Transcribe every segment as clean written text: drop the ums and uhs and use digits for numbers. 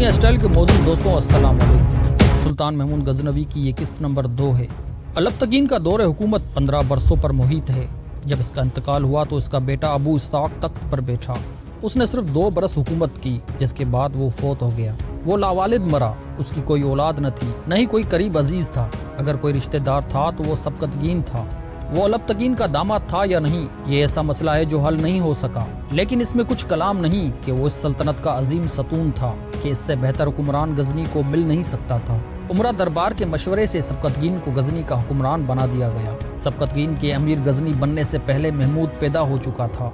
دنیا اسٹائل کے موزز دوستوں السلام علیکم۔ سلطان محمود غزنوی کی یہ قسط نمبر 2 ہے۔ البتگین کا دور حکومت 15 برسوں پر محیط ہے۔ جب اس کا انتقال ہوا تو اس کا بیٹا ابو اسحاق تخت پر بیٹھا۔ اس نے صرف 2 برس حکومت کی، جس کے بعد وہ فوت ہو گیا۔ وہ لاوالد مرا، اس کی کوئی اولاد نہ تھی، نہ ہی کوئی قریب عزیز تھا۔ اگر کوئی رشتہ دار تھا تو وہ سبکتگین تھا۔ وہ البتگین کا داماد تھا یا نہیں، یہ ایسا مسئلہ ہے جو حل نہیں ہو سکا، لیکن اس میں کچھ کلام نہیں کہ وہ اس سلطنت کا عظیم ستون تھا کہ اس سے بہتر حکمران غزنی کو مل نہیں سکتا تھا۔ عمرہ دربار کے مشورے سے سبکتگین کو غزنی کا حکمران بنا دیا گیا۔ سبکتگین کے امیر غزنی بننے سے پہلے محمود پیدا ہو چکا تھا۔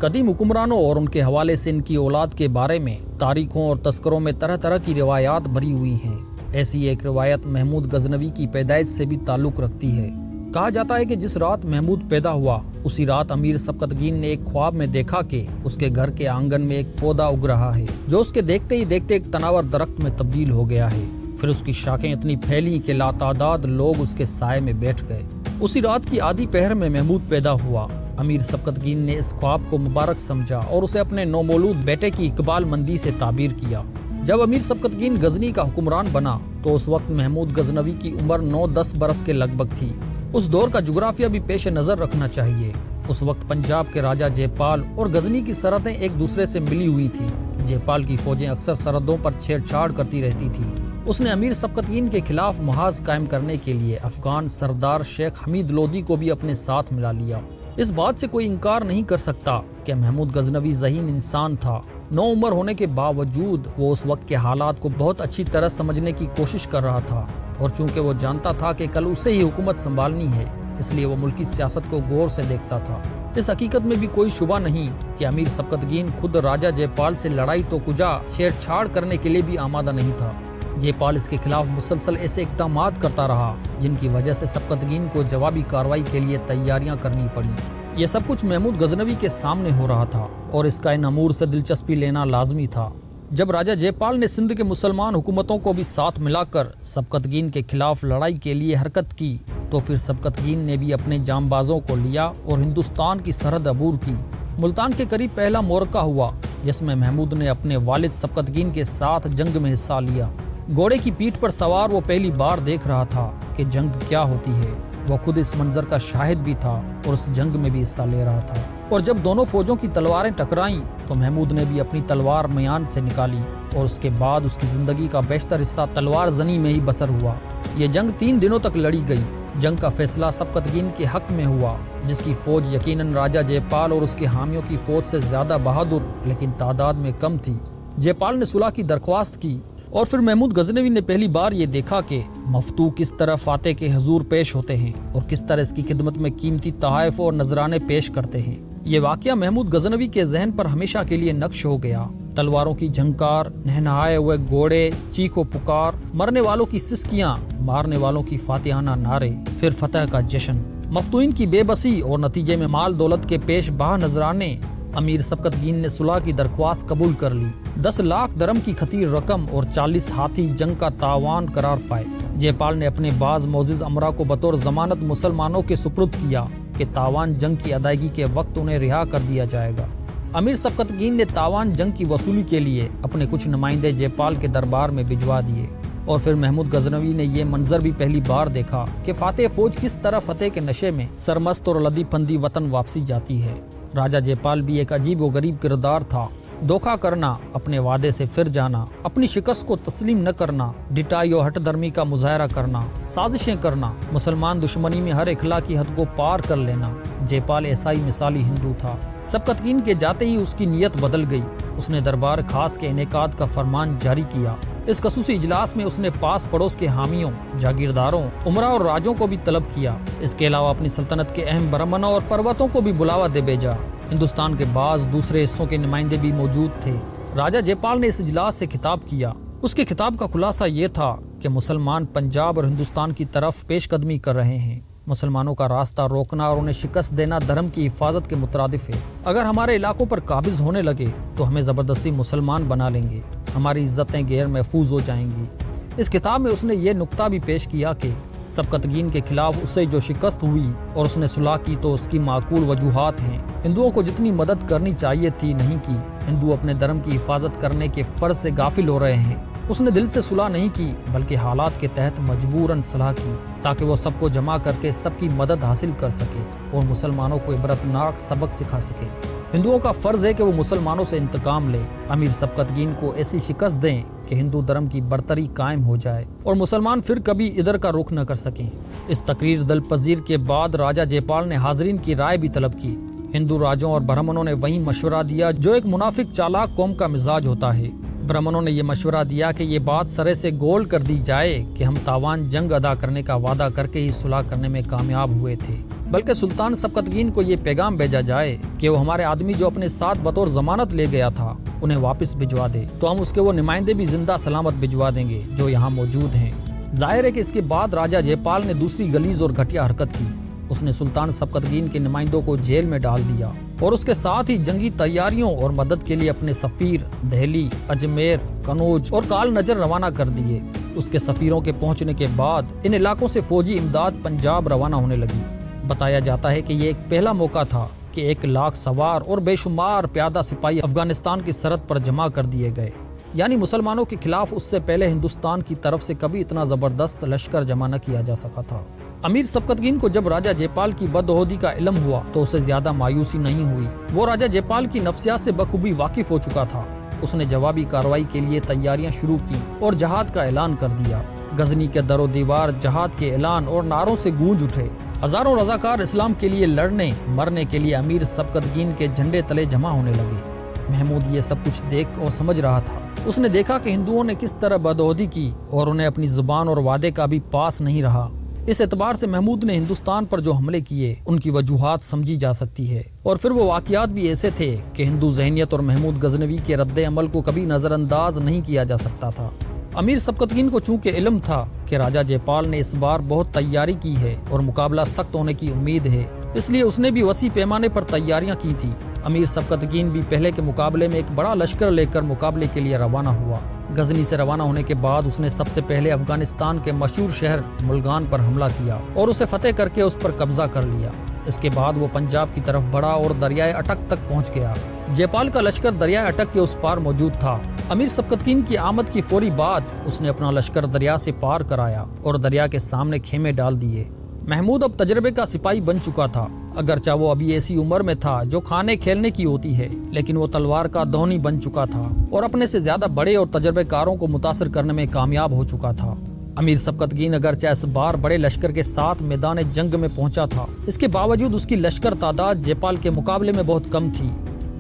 قدیم حکمرانوں اور ان کے حوالے سے ان کی اولاد کے بارے میں تاریخوں اور تذکروں میں طرح طرح کی روایات بھری ہوئی ہیں۔ ایسی ایک روایت محمود غزنوی کی پیدائش سے بھی تعلق رکھتی ہے۔ کہا جاتا ہے کہ جس رات محمود پیدا ہوا، اسی رات امیر سبکتگین نے ایک خواب میں دیکھا کہ اس کے گھر کے آنگن میں ایک پودا اگ رہا ہے، جو اس کے دیکھتے ہی دیکھتے ایک تناور درخت میں تبدیل ہو گیا ہے۔ پھر اس کی شاخیں اتنی پھیلی کہ لاتعداد لوگ اس کے سائے میں بیٹھ گئے۔ اسی رات کی آدھی پہر میں محمود پیدا ہوا۔ امیر سبکتگین نے اس خواب کو مبارک سمجھا اور اسے اپنے نومولود بیٹے کی اقبال مندی سے تعبیر کیا۔ جب امیر سبکتگین غزنی کا حکمران بنا تو اس وقت محمود غزنوی کی عمر 9-10 برس کے لگ بھگ تھی۔ اس دور کا جغرافیہ بھی پیش نظر رکھنا چاہیے۔ اس وقت پنجاب کے راجہ جے پال اور غزنی کی سرحدیں ایک دوسرے سے ملی ہوئی تھیں۔ جے پال کی فوجیں اکثر سرحدوں پر چھیڑ چھاڑ کرتی رہتی تھیں۔ اس نے امیر سبکتگین کے خلاف محاذ قائم کرنے کے لیے افغان سردار شیخ حمید لودھی کو بھی اپنے ساتھ ملا لیا۔ اس بات سے کوئی انکار نہیں کر سکتا کہ محمود غزنوی ذہین انسان تھا۔ نو عمر ہونے کے باوجود وہ اس وقت کے حالات کو بہت اچھی طرح سمجھنے کی کوشش کر رہا تھا، اور چونکہ وہ جانتا تھا کہ کل اسے ہی حکومت سنبھالنی ہے، اس لیے وہ ملکی سیاست کو غور سے دیکھتا تھا۔ اس حقیقت میں بھی کوئی شبہ نہیں کہ امیر سبکتگین خود راجہ جے پال سے لڑائی تو کجا چھیڑ چھاڑ کرنے کے لیے بھی آمادہ نہیں تھا۔ جے پال اس کے خلاف مسلسل ایسے اقدامات کرتا رہا جن کی وجہ سے سبکتگین کو جوابی کارروائی کے لیے تیاریاں کرنی پڑیں۔ یہ سب کچھ محمود غزنوی کے سامنے ہو رہا تھا اور اس کا ان امور سے دلچسپی لینا لازمی تھا۔ جب راجہ جے پال نے سندھ کے مسلمان حکومتوں کو بھی ساتھ ملا کر سبکتگین کے خلاف لڑائی کے لیے حرکت کی تو پھر سبکتگین نے بھی اپنے جانبازوں کو لیا اور ہندوستان کی سرحد عبور کی۔ ملتان کے قریب پہلا معرکہ ہوا جس میں محمود نے اپنے والد سبکتگین کے ساتھ جنگ میں حصہ لیا۔ گھوڑے کی پیٹھ پر سوار وہ پہلی بار دیکھ رہا تھا کہ جنگ کیا ہوتی ہے۔ وہ خود اس منظر کا شاہد بھی تھا اور اس جنگ میں بھی حصہ لے رہا تھا۔ اور جب دونوں فوجوں کی تلواریں ٹکرائیں تو محمود نے بھی اپنی تلوار میان سے نکالی اور اس کے بعد اس کی زندگی کا بیشتر حصہ تلوار زنی میں ہی بسر ہوا۔ یہ جنگ 3 دنوں تک لڑی گئی۔ جنگ کا فیصلہ سبکتگین کے حق میں ہوا، جس کی فوج یقیناً راجہ جے پال اور اس کے حامیوں کی فوج سے زیادہ بہادر لیکن تعداد میں کم تھی۔ جے پال نے صلح کی درخواست کی اور پھر محمود غزنوی نے پہلی بار یہ دیکھا کہ مفتوح کس طرح فاتح کے حضور پیش ہوتے ہیں اور کس طرح اس کی خدمت میں قیمتی تحائف اور نذرانے پیش کرتے ہیں۔ یہ واقعہ محمود غزنوی کے ذہن پر ہمیشہ کے لیے نقش ہو گیا۔ تلواروں کی جھنکار، نہنہائے ہوئے گھوڑے، چیخ و پکار، مرنے والوں کی سسکیاں، مارنے والوں کی فاتحانہ نعرے، پھر فتح کا جشن، مفتوحین کی بے بسی اور نتیجے میں مال دولت کے پیش بہا نذرانے۔ امیر سبکتگین نے صلح کی درخواست قبول کر لی۔ 10 لاکھ درم کی خطیر رقم اور 40 ہاتھی جنگ کا تاوان قرار پائے۔ جے پال نے اپنے بعض معزز امراء کو بطور ضمانت مسلمانوں کے سپرد کیا کہ تاوان جنگ کی ادائیگی کے وقت انہیں رہا کر دیا جائے گا۔ امیر سبکتگین نے تاوان جنگ کی وصولی کے لیے اپنے کچھ نمائندے جے پال کے دربار میں بھجوا دیے، اور پھر محمود غزنوی نے یہ منظر بھی پہلی بار دیکھا کہ فاتح فوج کس طرح فتح کے نشے میں سرمست اور لدی پھندی وطن واپسی جاتی ہے۔ راجہ جے پال بھی ایک عجیب و غریب کردار تھا۔ دھوکہ کرنا، اپنے وعدے سے پھر جانا، اپنی شکست کو تسلیم نہ کرنا، ڈٹائی و ہٹ درمی کا مظاہرہ کرنا، سازشیں کرنا، مسلمان دشمنی میں ہر اخلاقی حد کو پار کر لینا۔ جے پال ایسا ہی مثالی ہندو تھا۔ سبکتگین کے جاتے ہی اس کی نیت بدل گئی۔ اس نے دربار خاص کے انعقاد کا فرمان جاری کیا۔ اس خصوصی اجلاس میں اس نے پاس پڑوس کے حامیوں، جاگیرداروں، امراء اور راجوں کو بھی طلب کیا۔ اس کے علاوہ اپنی سلطنت کے اہم برہمنوں اور پروتوں کو بھی بلاوا دے بھیجا۔ ہندوستان کے بعض دوسرے حصوں کے نمائندے بھی موجود تھے۔ راجہ جے پال نے اس اجلاس سے خطاب کیا۔ اس کے خطاب کا خلاصہ یہ تھا کہ مسلمان پنجاب اور ہندوستان کی طرف پیش قدمی کر رہے ہیں۔ مسلمانوں کا راستہ روکنا اور انہیں شکست دینا دھرم کی حفاظت کے مترادف ہے۔ اگر ہمارے علاقوں پر قابض ہونے لگے تو ہمیں زبردستی مسلمان بنا لیں گے، ہماری عزتیں غیر محفوظ ہو جائیں گی۔ اس کتاب میں اس نے یہ نکتہ بھی پیش کیا کہ سبکتگین کے خلاف اسے جو شکست ہوئی اور اس نے صلح کی تو اس کی معقول وجوہات ہیں۔ ہندوؤں کو جتنی مدد کرنی چاہیے تھی نہیں کی۔ ہندو اپنے دھرم کی حفاظت کرنے کے فرض سے غافل ہو رہے ہیں۔ اس نے دل سے صلح نہیں کی بلکہ حالات کے تحت مجبوراً صلح کی تاکہ وہ سب کو جمع کر کے سب کی مدد حاصل کر سکے اور مسلمانوں کو عبرتناک سبق سکھا سکے۔ ہندوؤں کا فرض ہے کہ وہ مسلمانوں سے انتقام لے، امیر سبکتگین کو ایسی شکست دیں کہ ہندو دھرم کی برتری قائم ہو جائے اور مسلمان پھر کبھی ادھر کا رخ نہ کر سکیں۔ اس تقریر دل پذیر کے بعد راجہ جے پال نے حاضرین کی رائے بھی طلب کی۔ ہندو راجوں اور برہمنوں نے وہی مشورہ دیا جو ایک منافق چالاک قوم کا مزاج ہوتا ہے۔ برہمنوں نے یہ مشورہ دیا کہ یہ بات سرے سے گول کر دی جائے کہ ہم تاوان جنگ ادا کرنے کا وعدہ کر کے ہی صلح کرنے میں کامیاب ہوئے تھے، بلکہ سلطان سبکتگین کو یہ پیغام بھیجا جائے کہ وہ ہمارے آدمی جو اپنے ساتھ بطور ضمانت لے گیا تھا انہیں واپس بھجوا دے تو ہم اس کے وہ نمائندے بھی زندہ سلامت بھجوا دیں گے جو یہاں موجود ہیں۔ ظاہر ہے کہ اس کے بعد راجہ جے پال نے دوسری غلیظ اور گھٹیا حرکت کی۔ اس نے سلطان سبکتگین کے نمائندوں کو جیل میں ڈال دیا اور اس کے ساتھ ہی جنگی تیاریوں اور مدد کے لیے اپنے سفیر دہلی، اجمیر، کنوج اور کال نجر روانہ کر دیے۔ اس کے سفیروں کے پہنچنے کے بعد ان علاقوں سے فوجی امداد پنجاب روانہ ہونے لگی۔ بتایا جاتا ہے کہ یہ ایک پہلا موقع تھا کہ 1 لاکھ سوار اور بے شمار پیادہ سپاہی افغانستان کی سرحد پر جمع کر دیے گئے، یعنی مسلمانوں کے خلاف اس سے پہلے ہندوستان کی طرف سے کبھی اتنا زبردست لشکر جمع نہ کیا جا سکا تھا۔ امیر سبکتگین کو جب راجہ جے پال کی بدعہدی کا علم ہوا تو اسے زیادہ مایوسی نہیں ہوئی۔ وہ راجہ جے پال کی نفسیات سے بخوبی واقف ہو چکا تھا۔ اس نے جوابی کارروائی کے لیے تیاریاں شروع کی اور جہاد کا اعلان کر دیا۔ غزنی کے در و دیوار جہاد کے اعلان اور نعروں سے گونج اٹھے۔ ہزاروں رضاکار اسلام کے لیے لڑنے مرنے کے لیے امیر سبکتگین کے جھنڈے تلے جمع ہونے لگے۔ محمود یہ سب کچھ دیکھ اور سمجھ رہا تھا۔ اس نے دیکھا کہ ہندوؤں نے کس طرح بدعہدی کی اور انہیں اپنی زبان اور وعدے کا بھی پاس نہیں رہا۔ اس اعتبار سے محمود نے ہندوستان پر جو حملے کیے ان کی وجوہات سمجھی جا سکتی ہے، اور پھر وہ واقعات بھی ایسے تھے کہ ہندو ذہنیت اور محمود غزنوی کے رد عمل کو کبھی نظر انداز نہیں کیا جا سکتا تھا۔ امیر سبکتگین کو چونکہ علم تھا کہ راجہ جے پال نے اس بار بہت تیاری کی ہے اور مقابلہ سخت ہونے کی امید ہے، اس لیے اس نے بھی وسیع پیمانے پر تیاریاں کی تھی۔ امیر سبکتگین بھی پہلے کے مقابلے میں ایک بڑا لشکر لے کر مقابلے کے لیے روانہ ہوا۔ غزنی سے روانہ ہونے کے بعد اس نے سب سے پہلے افغانستان کے مشہور شہر ملگان پر حملہ کیا اور اسے فتح کر کے اس پر قبضہ کر لیا۔ اس کے بعد وہ پنجاب کی طرف بڑھا اور دریائے اٹک تک پہنچ گیا۔ جے پال کا لشکر دریائے اٹک کے اس پار موجود تھا۔ امیر سبکتگین کی آمد کی فوری بعد اس نے اپنا لشکر دریا سے پار کرایا اور دریا کے سامنے خیمے ڈال دیے۔ محمود اب تجربے کا سپاہی بن چکا تھا، اگرچہ وہ ابھی ایسی عمر میں تھا جو کھانے کھیلنے کی ہوتی ہے، لیکن وہ تلوار کا دہنی بن چکا تھا اور اپنے سے زیادہ بڑے اور تجربے کاروں کو متاثر کرنے میں کامیاب ہو چکا تھا۔ امیر سبکتگین اگرچہ اس بار بڑے لشکر کے ساتھ میدان جنگ میں پہنچا تھا، اس کے باوجود اس کی لشکر تعداد جے پال کے مقابلے میں بہت کم تھی۔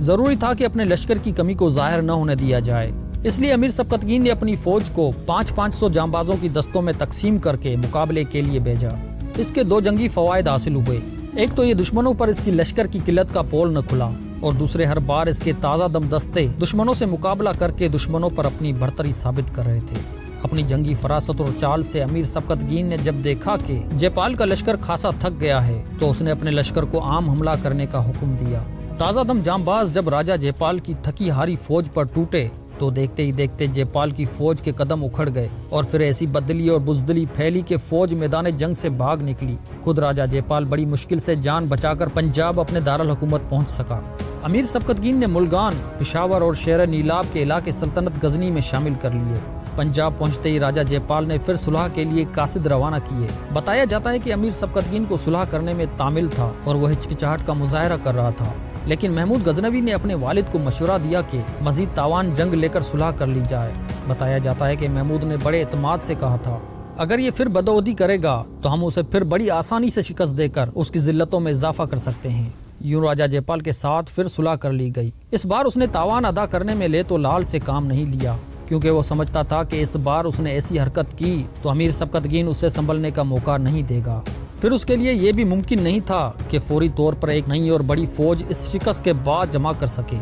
ضروری تھا کہ اپنے لشکر کی کمی کو ظاہر نہ ہونے دیا جائے، اس لیے امیر سبکتگین نے اپنی فوج کو 500 جانبازوں کی دستوں میں تقسیم کر کے مقابلے کے لیے بھیجا۔ اس کے 2 جنگی فوائد حاصل ہوئے۔ ایک تو یہ دشمنوں پر اس کی لشکر کی قلت کا پول نہ کھلا، اور دوسرے ہر بار اس کے تازہ دم دستے دشمنوں سے مقابلہ کر کے دشمنوں پر اپنی برتری ثابت کر رہے تھے۔ اپنی جنگی فراست اور چال سے امیر سبکتگین نے جب دیکھا کہ جے پال کا لشکر خاصا تھک گیا ہے تو اس نے اپنے لشکر کو عام حملہ کرنے کا حکم دیا۔ تازہ دم جانباز جب راجہ جے پال کی تھکی ہاری فوج پر ٹوٹے تو دیکھتے ہی دیکھتے جے پال کی فوج کے قدم اکھڑ گئے اور پھر ایسی بدلی اور بزدلی پھیلی کہ فوج میدان جنگ سے بھاگ نکلی۔ خود راجہ جے پال بڑی مشکل سے جان بچا کر پنجاب اپنے دارالحکومت پہنچ سکا۔ امیر سبکتگین نے ملگان، پشاور اور شیر نیلاب کے علاقے سلطنت غزنی میں شامل کر لیے۔ پنجاب پہنچتے ہی راجہ جے پال نے پھر صلح کے لیے قاصد روانہ کیے۔ بتایا جاتا ہے کہ امیر سبکتگین کو صلح کرنے میں تامل تھا اور وہ ہچکچاہٹ کا مظاہرہ کر رہا تھا، لیکن محمود غزنوی نے اپنے والد کو مشورہ دیا کہ مزید تاوان جنگ لے کر صلح کر لی جائے۔ بتایا جاتا ہے کہ محمود نے بڑے اعتماد سے کہا تھا، اگر یہ پھر بدعہدی کرے گا تو ہم اسے پھر بڑی آسانی سے شکست دے کر اس کی ذلتوں میں اضافہ کر سکتے ہیں۔ یوں راجہ جے پال کے ساتھ پھر صلح کر لی گئی۔ اس بار اس نے تاوان ادا کرنے میں لے تو لال سے کام نہیں لیا، کیونکہ وہ سمجھتا تھا کہ اس بار اس نے ایسی حرکت کی تو امیر سبکتگین اسے سنبھلنے کا موقع نہیں دے گا۔ پھر اس کے لیے یہ بھی ممکن نہیں تھا کہ فوری طور پر ایک نئی اور بڑی فوج اس شکست کے بعد جمع کر سکے۔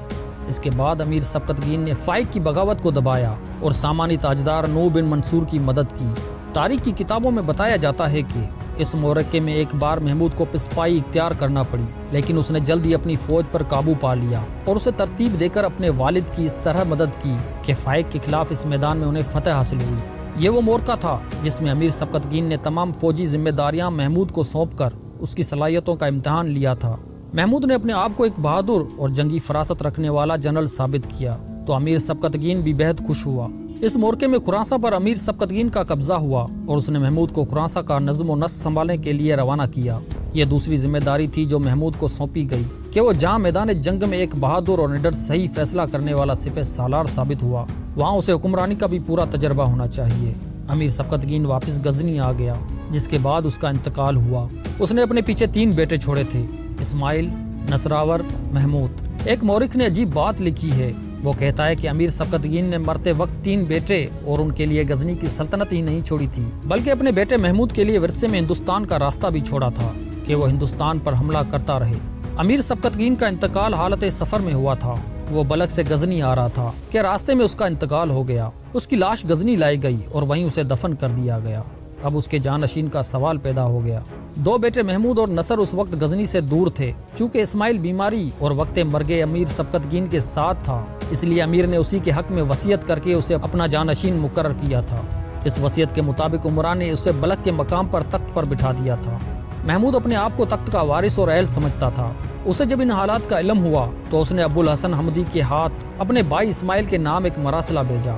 اس کے بعد امیر سبکتگین نے فائق کی بغاوت کو دبایا اور سامانی تاجدار نو بن منصور کی مدد کی۔ تاریخ کی کتابوں میں بتایا جاتا ہے کہ اس معرکے میں ایک بار محمود کو پسپائی اختیار کرنا پڑی، لیکن اس نے جلد ہی اپنی فوج پر قابو پا لیا اور اسے ترتیب دے کر اپنے والد کی اس طرح مدد کی کہ فائق کے خلاف اس میدان میں انہیں فتح حاصل ہوئی۔ یہ وہ موقع تھا جس میں امیر سبکتگین نے تمام فوجی ذمہ داریاں محمود کو سونپ کر اس کی صلاحیتوں کا امتحان لیا تھا۔ محمود نے اپنے آپ کو ایک بہادر اور جنگی فراست رکھنے والا جنرل ثابت کیا تو امیر سبکتگین بھی بہت خوش ہوا۔ اس موقع میں خراساں پر امیر سبکتگین کا قبضہ ہوا اور اس نے محمود کو خراساں کا نظم و نسق سنبھالنے کے لیے روانہ کیا۔ یہ دوسری ذمہ داری تھی جو محمود کو سونپی گئی کہ وہ جہاں میدان جنگ میں ایک بہادر اور نڈر صحیح فیصلہ کرنے والا سپہ سالار ثابت ہوا، وہاں اسے حکمرانی کا بھی پورا تجربہ ہونا چاہیے۔ امیر سبکتگین واپس غزنی آ گیا، جس کے بعد اس کا انتقال ہوا۔ اس نے اپنے پیچھے 3 بیٹے چھوڑے تھے، اسماعیل، نصراور، محمود۔ ایک مورخ نے عجیب بات لکھی ہے، وہ کہتا ہے کہ امیر سبکتگین نے مرتے وقت 3 بیٹے اور ان کے لیے غزنی کی سلطنت ہی نہیں چھوڑی تھی، بلکہ اپنے بیٹے محمود کے لیے ورثے میں ہندوستان کا راستہ بھی چھوڑا تھا کہ وہ ہندوستان پر حملہ کرتا رہے۔ امیر سبکتگین کا انتقال حالت سفر میں ہوا تھا۔ وہ بلخ سے غزنی آ رہا تھا کہ راستے میں اس کا انتقال ہو گیا۔ اس کی لاش غزنی لائی گئی اور وہیں اسے دفن کر دیا گیا۔ اب اس کے جانشین کا سوال پیدا ہو گیا۔ 2 بیٹے محمود اور نصر اس وقت غزنی سے دور تھے، چونکہ اسماعیل بیماری اور وقت مرگ امیر سبکتگین کے ساتھ تھا، اس لیے امیر نے اسی کے حق میں وصیت کر کے اسے اپنا جانشین مقرر کیا تھا۔ اس وصیت کے مطابق عمران نے اسے بلخ کے مقام پر تخت پر بٹھا دیا تھا۔ محمود اپنے آپ کو تخت کا وارث اور اہل سمجھتا تھا۔ اسے جب ان حالات کا علم ہوا تو اس نے ابو الحسن حمدی کے ہاتھ اپنے بھائی اسماعیل کے نام ایک مراسلہ بھیجا،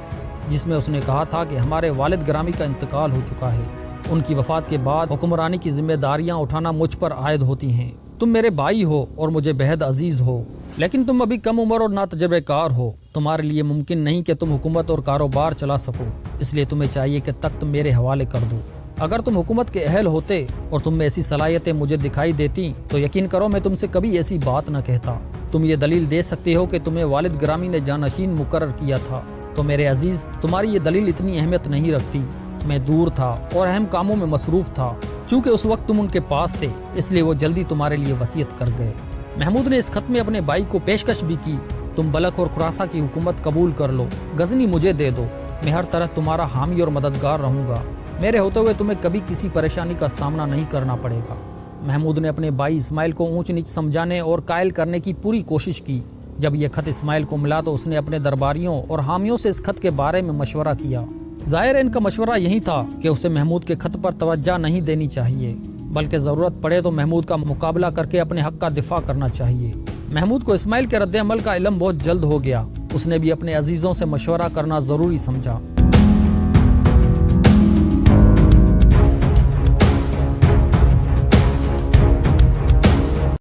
جس میں اس نے کہا تھا کہ ہمارے والد گرامی کا انتقال ہو چکا ہے۔ ان کی وفات کے بعد حکمرانی کی ذمہ داریاں اٹھانا مجھ پر عائد ہوتی ہیں۔ تم میرے بھائی ہو اور مجھے بہت عزیز ہو، لیکن تم ابھی کم عمر اور ناتجربہ کار ہو۔ تمہارے لیے ممکن نہیں کہ تم حکومت اور کاروبار چلا سکو، اس لیے تمہیں چاہیے کہ تخت میرے حوالے کر دو۔ اگر تم حکومت کے اہل ہوتے اور تم میں ایسی صلاحیتیں مجھے دکھائی دیتی تو یقین کرو میں تم سے کبھی ایسی بات نہ کہتا۔ تم یہ دلیل دے سکتے ہو کہ تمہیں والد گرامی نے جانشین مقرر کیا تھا، تو میرے عزیز تمہاری یہ دلیل اتنی اہمیت نہیں رکھتی۔ میں دور تھا اور اہم کاموں میں مصروف تھا، چونکہ اس وقت تم ان کے پاس تھے، اس لیے وہ جلدی تمہارے لیے وصیت کر گئے۔ محمود نے اس خط میں اپنے بھائی کو پیشکش بھی کی، تم بلخ اور خراساں کی حکومت قبول کر لو، غزنی مجھے دے دو، میں ہر طرح تمہارا حامی اور مددگار رہوں گا، میرے ہوتے ہوئے تمہیں کبھی کسی پریشانی کا سامنا نہیں کرنا پڑے گا۔ محمود نے اپنے بھائی اسماعیل کو اونچ نیچ سمجھانے اور قائل کرنے کی پوری کوشش کی۔ جب یہ خط اسماعیل کو ملا تو اس نے اپنے درباریوں اور حامیوں سے اس خط کے بارے میں مشورہ کیا۔ ظاہر ہے ان کا مشورہ یہی تھا کہ اسے محمود کے خط پر توجہ نہیں دینی چاہیے، بلکہ ضرورت پڑے تو محمود کا مقابلہ کر کے اپنے حق کا دفاع کرنا چاہیے۔ محمود کو اسماعیل کے رد عمل کا علم بہت جلد ہو گیا۔ اس نے بھی اپنے عزیزوں سے مشورہ کرنا ضروری سمجھا۔